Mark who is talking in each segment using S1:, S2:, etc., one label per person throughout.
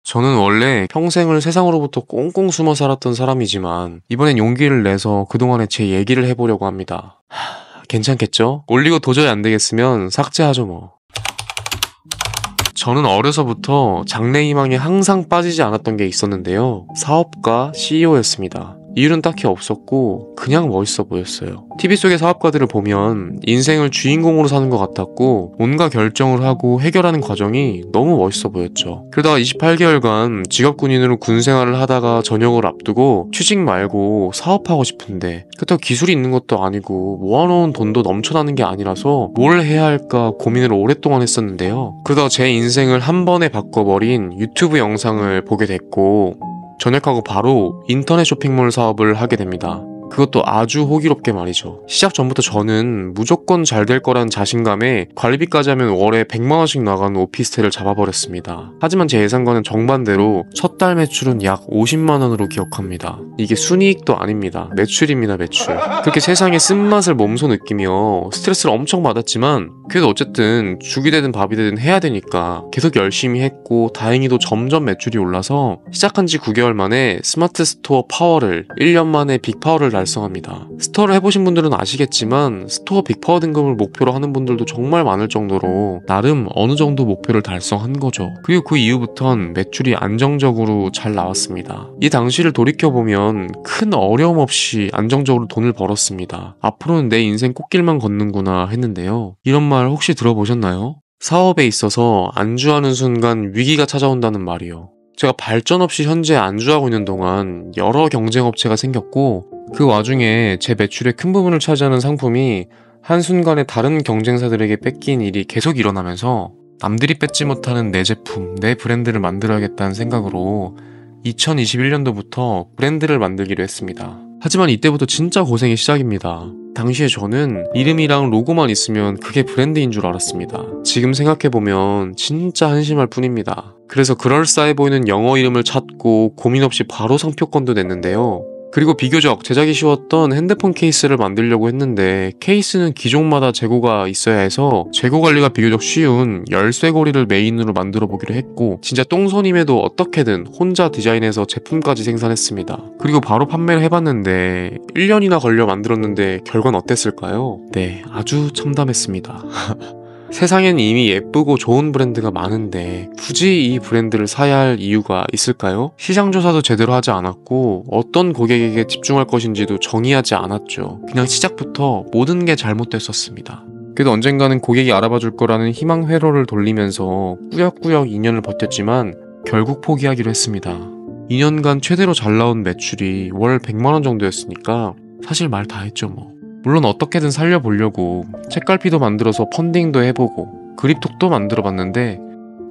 S1: 저는 원래 평생을 세상으로부터 꽁꽁 숨어 살았던 사람이지만 이번엔 용기를 내서 그동안의 제 얘기를 해보려고 합니다. 괜찮겠죠? 올리고 도저히 안 되겠으면 삭제하죠 뭐. 저는 어려서부터 장래희망에 항상 빠지지 않았던 게 있었는데요. 사업가, CEO였습니다. 이유는 딱히 없었고 그냥 멋있어 보였어요. TV 속의 사업가들을 보면 인생을 주인공으로 사는 것 같았고 온갖 결정을 하고 해결하는 과정이 너무 멋있어 보였죠. 그러다가 28개월간 직업군인으로 군생활을 하다가 전역을 앞두고 취직 말고 사업하고 싶은데 그렇다고 기술이 있는 것도 아니고 모아놓은 돈도 넘쳐나는 게 아니라서 뭘 해야 할까 고민을 오랫동안 했었는데요. 그러다가 제 인생을 한 번에 바꿔버린 유튜브 영상을 보게 됐고 전역하고 바로 인터넷 쇼핑몰 사업을 하게 됩니다. 그것도 아주 호기롭게 말이죠. 시작 전부터 저는 무조건 잘 될 거라는 자신감에 관리비까지 하면 월에 100만원씩 나가는 오피스텔을 잡아버렸습니다. 하지만 제 예상과는 정반대로 첫 달 매출은 약 50만원으로 기억합니다. 이게 순이익도 아닙니다. 매출입니다, 매출. 그렇게 세상의 쓴맛을 몸소 느끼며 스트레스를 엄청 받았지만 그래도 어쨌든 죽이 되든 밥이 되든 해야 되니까 계속 열심히 했고 다행히도 점점 매출이 올라서 시작한 지 9개월 만에 스마트 스토어 파워를 1년 만에 빅파워를 달성합니다. 스토어를 해보신 분들은 아시겠지만 스토어 빅파워 등급을 목표로 하는 분들도 정말 많을 정도로 나름 어느 정도 목표를 달성한 거죠. 그리고 그 이후부턴 매출이 안정적으로 잘 나왔습니다. 이 당시를 돌이켜보면 큰 어려움 없이 안정적으로 돈을 벌었습니다. 앞으로는 내 인생 꽃길만 걷는구나 했는데요. 이런 말 혹시 들어보셨나요? 사업에 있어서 안주하는 순간 위기가 찾아온다는 말이요. 제가 발전 없이 현재 안주하고 있는 동안 여러 경쟁업체가 생겼고 그 와중에 제 매출의 큰 부분을 차지하는 상품이 한순간에 다른 경쟁사들에게 뺏긴 일이 계속 일어나면서 남들이 뺏지 못하는 내 제품, 내 브랜드를 만들어야겠다는 생각으로 2021년도부터 브랜드를 만들기로 했습니다. 하지만 이때부터 진짜 고생이 시작입니다. 당시에 저는 이름이랑 로고만 있으면 그게 브랜드인 줄 알았습니다. 지금 생각해보면 진짜 한심할 뿐입니다. 그래서 그럴싸해 보이는 영어 이름을 찾고 고민 없이 바로 상표권도 냈는데요. 그리고 비교적 제작이 쉬웠던 핸드폰 케이스를 만들려고 했는데 케이스는 기종마다 재고가 있어야 해서 재고 관리가 비교적 쉬운 열쇠고리를 메인으로 만들어 보기로 했고 진짜 똥손임에도 어떻게든 혼자 디자인해서 제품까지 생산했습니다. 그리고 바로 판매를 해봤는데 1년이나 걸려 만들었는데 결과는 어땠을까요? 네, 아주 참담했습니다. 세상엔 이미 예쁘고 좋은 브랜드가 많은데 굳이 이 브랜드를 사야 할 이유가 있을까요? 시장 조사도 제대로 하지 않았고 어떤 고객에게 집중할 것인지도 정의하지 않았죠. 그냥 시작부터 모든 게 잘못됐었습니다. 그래도 언젠가는 고객이 알아봐 줄 거라는 희망 회로를 돌리면서 꾸역꾸역 2년을 버텼지만 결국 포기하기로 했습니다. 2년간 최대로 잘 나온 매출이 월 100만원 정도였으니까 사실 말 다 했죠 뭐. 물론 어떻게든 살려보려고 책갈피도 만들어서 펀딩도 해보고 그립톡도 만들어봤는데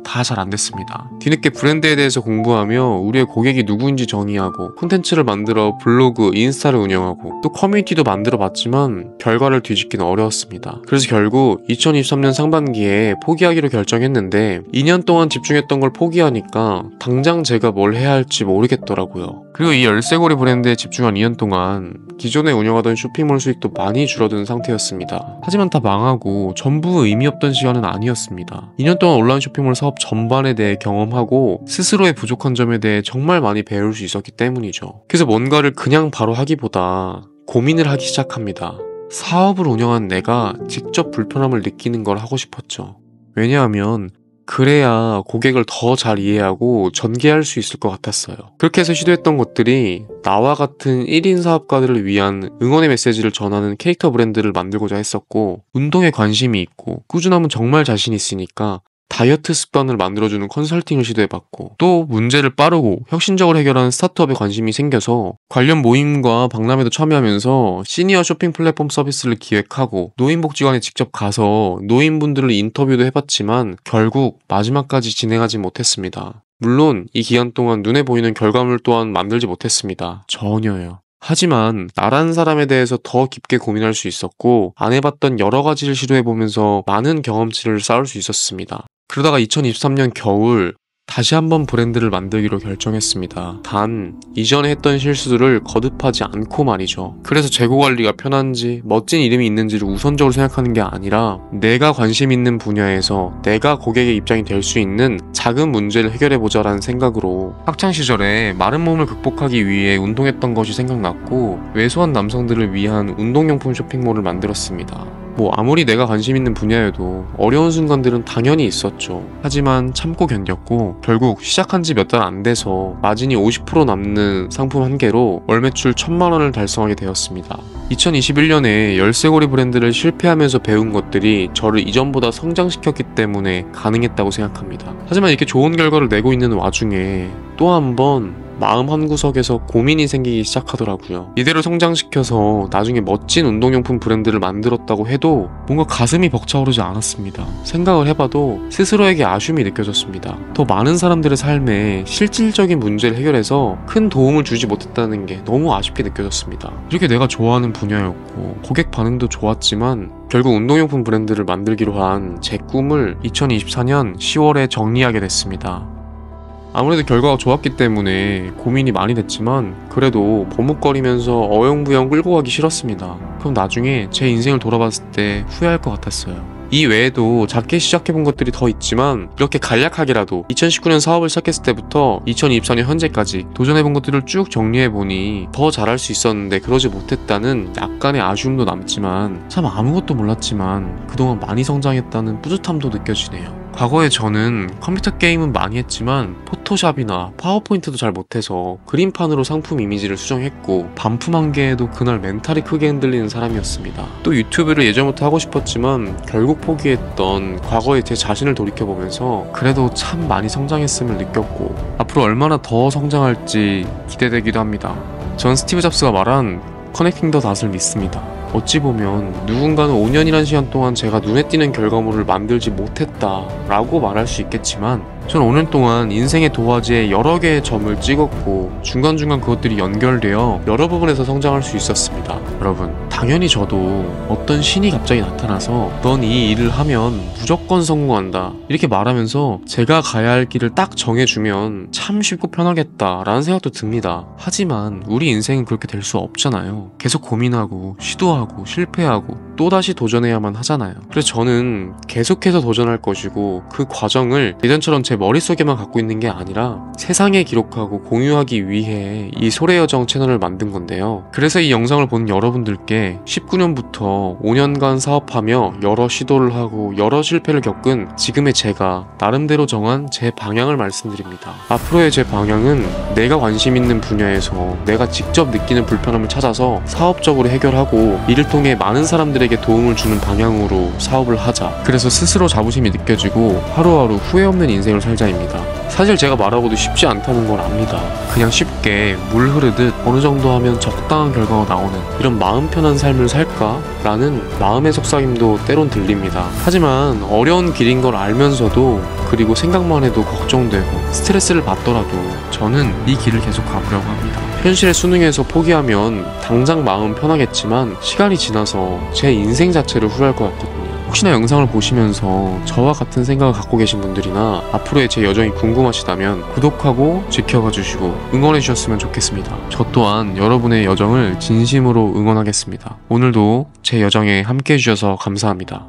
S1: 다 잘 안됐습니다. 뒤늦게 브랜드에 대해서 공부하며 우리의 고객이 누구인지 정의하고 콘텐츠를 만들어 블로그, 인스타를 운영하고 또 커뮤니티도 만들어봤지만 결과를 뒤집기는 어려웠습니다. 그래서 결국 2023년 상반기에 포기하기로 결정했는데 2년 동안 집중했던 걸 포기하니까 당장 제가 뭘 해야 할지 모르겠더라고요. 그리고 이 열쇠고리 브랜드에 집중한 2년 동안 기존에 운영하던 쇼핑몰 수익도 많이 줄어든 상태였습니다. 하지만 다 망하고 전부 의미 없던 시간은 아니었습니다. 2년 동안 온라인 쇼핑몰 사업 전반에 대해 경험하고 스스로의 부족한 점에 대해 정말 많이 배울 수 있었기 때문이죠. 그래서 뭔가를 그냥 바로 하기보다 고민을 하기 시작합니다. 사업을 운영한 내가 직접 불편함을 느끼는 걸 하고 싶었죠. 왜냐하면 그래야 고객을 더 잘 이해하고 전개할 수 있을 것 같았어요. 그렇게 해서 시도했던 것들이 나와 같은 1인 사업가들을 위한 응원의 메시지를 전하는 캐릭터 브랜드를 만들고자 했었고 운동에 관심이 있고 꾸준함은 정말 자신 있으니까 다이어트 습관을 만들어주는 컨설팅을 시도해봤고 또 문제를 빠르고 혁신적으로 해결하는 스타트업에 관심이 생겨서 관련 모임과 박람회도 참여하면서 시니어 쇼핑 플랫폼 서비스를 기획하고 노인복지관에 직접 가서 노인분들을 인터뷰도 해봤지만 결국 마지막까지 진행하지 못했습니다. 물론 이 기간 동안 눈에 보이는 결과물 또한 만들지 못했습니다. 전혀요. 하지만 나라는 사람에 대해서 더 깊게 고민할 수 있었고 안 해봤던 여러 가지를 시도해보면서 많은 경험치를 쌓을 수 있었습니다. 그러다가 2023년 겨울 다시 한번 브랜드를 만들기로 결정했습니다. 단 이전에 했던 실수들을 거듭하지 않고 말이죠. 그래서 재고 관리가 편한지 멋진 이름이 있는지를 우선적으로 생각하는 게 아니라 내가 관심 있는 분야에서 내가 고객의 입장이 될 수 있는 작은 문제를 해결해보자 라는 생각으로 학창시절에 마른 몸을 극복하기 위해 운동했던 것이 생각났고 왜소한 남성들을 위한 운동용품 쇼핑몰을 만들었습니다. 아무리 내가 관심 있는 분야여도 어려운 순간들은 당연히 있었죠. 하지만 참고 견뎠고 결국 시작한 지 몇 달 안 돼서 마진이 50% 남는 상품 한 개로 월 매출 1000만 원을 달성하게 되었습니다. 2021년에 열쇠고리 브랜드를 실패하면서 배운 것들이 저를 이전보다 성장시켰기 때문에 가능했다고 생각합니다. 하지만 이렇게 좋은 결과를 내고 있는 와중에 또 한 번 마음 한구석에서 고민이 생기기 시작하더라고요. 이대로 성장시켜서 나중에 멋진 운동용품 브랜드를 만들었다고 해도 뭔가 가슴이 벅차오르지 않았습니다. 생각을 해봐도 스스로에게 아쉬움이 느껴졌습니다. 더 많은 사람들의 삶에 실질적인 문제를 해결해서 큰 도움을 주지 못했다는 게 너무 아쉽게 느껴졌습니다. 이렇게 내가 좋아하는 분야였고 고객 반응도 좋았지만 결국 운동용품 브랜드를 만들기로 한 제 꿈을 2024년 10월에 정리하게 됐습니다. 아무래도 결과가 좋았기 때문에 고민이 많이 됐지만 그래도 버뭇거리면서 어영부영 끌고 가기 싫었습니다. 그럼 나중에 제 인생을 돌아봤을 때 후회할 것 같았어요. 이 외에도 작게 시작해본 것들이 더 있지만 이렇게 간략하게라도 2019년 사업을 시작했을 때부터 2024년 현재까지 도전해본 것들을 쭉 정리해보니 더 잘할 수 있었는데 그러지 못했다는 약간의 아쉬움도 남지만 참 아무것도 몰랐지만 그동안 많이 성장했다는 뿌듯함도 느껴지네요. 과거에 저는 컴퓨터 게임은 많이 했지만 포토샵이나 파워포인트도 잘 못해서 그림판으로 상품 이미지를 수정했고 반품 한 개에도 그날 멘탈이 크게 흔들리는 사람이었습니다. 또 유튜브를 예전부터 하고 싶었지만 결국 포기했던 과거의 제 자신을 돌이켜보면서 그래도 참 많이 성장했음을 느꼈고 앞으로 얼마나 더 성장할지 기대되기도 합니다. 전 스티브 잡스가 말한 커넥팅 더 닷을 믿습니다. 어찌 보면 누군가는 5년이란 시간 동안 제가 눈에 띄는 결과물을 만들지 못했다 라고 말할 수 있겠지만 전 5년 동안 인생의 도화지에 여러 개의 점을 찍었고 중간중간 그것들이 연결되어 여러 부분에서 성장할 수 있었습니다. 여러분, 당연히 저도 어떤 신이 갑자기 나타나서 넌 이 일을 하면 무조건 성공한다 이렇게 말하면서 제가 가야 할 길을 딱 정해주면 참 쉽고 편하겠다 라는 생각도 듭니다. 하지만 우리 인생은 그렇게 될 수 없잖아요. 계속 고민하고 시도하고 실패하고 또다시 도전해야만 하잖아요. 그래서 저는 계속해서 도전할 것이고 그 과정을 예전처럼 제 머릿속에만 갖고 있는 게 아니라 세상에 기록하고 공유하기 위해 이 소래여정 채널을 만든 건데요. 그래서 이 영상을 보는 여러분들께 19년부터 5년간 사업하며 여러 시도를 하고 여러 실패를 겪은 지금의 제가 나름대로 정한 제 방향을 말씀드립니다. 앞으로의 제 방향은 내가 관심 있는 분야에서 내가 직접 느끼는 불편함을 찾아서 사업적으로 해결하고 이를 통해 많은 사람들에게 도움을 주는 방향으로 사업을 하자. 그래서 스스로 자부심이 느껴지고 하루하루 후회 없는 인생을 살자입니다. 사실 제가 말하고도 쉽지 않다는 걸 압니다. 그냥 쉽게 물 흐르듯 어느 정도 하면 적당한 결과가 나오는 이런 마음 편한 삶을 살까? 라는 마음의 속삭임도 때론 들립니다. 하지만 어려운 길인 걸 알면서도 그리고 생각만 해도 걱정되고 스트레스를 받더라도 저는 이 길을 계속 가보려고 합니다. 현실의 수능에서 포기하면 당장 마음 편하겠지만 시간이 지나서 제 인생 자체를 후회할 것 같거든요. 혹시나 영상을 보시면서 저와 같은 생각을 갖고 계신 분들이나 앞으로의 제 여정이 궁금하시다면 구독하고 지켜봐 주시고 응원해 주셨으면 좋겠습니다. 저 또한 여러분의 여정을 진심으로 응원하겠습니다. 오늘도 제 여정에 함께 해주셔서 감사합니다.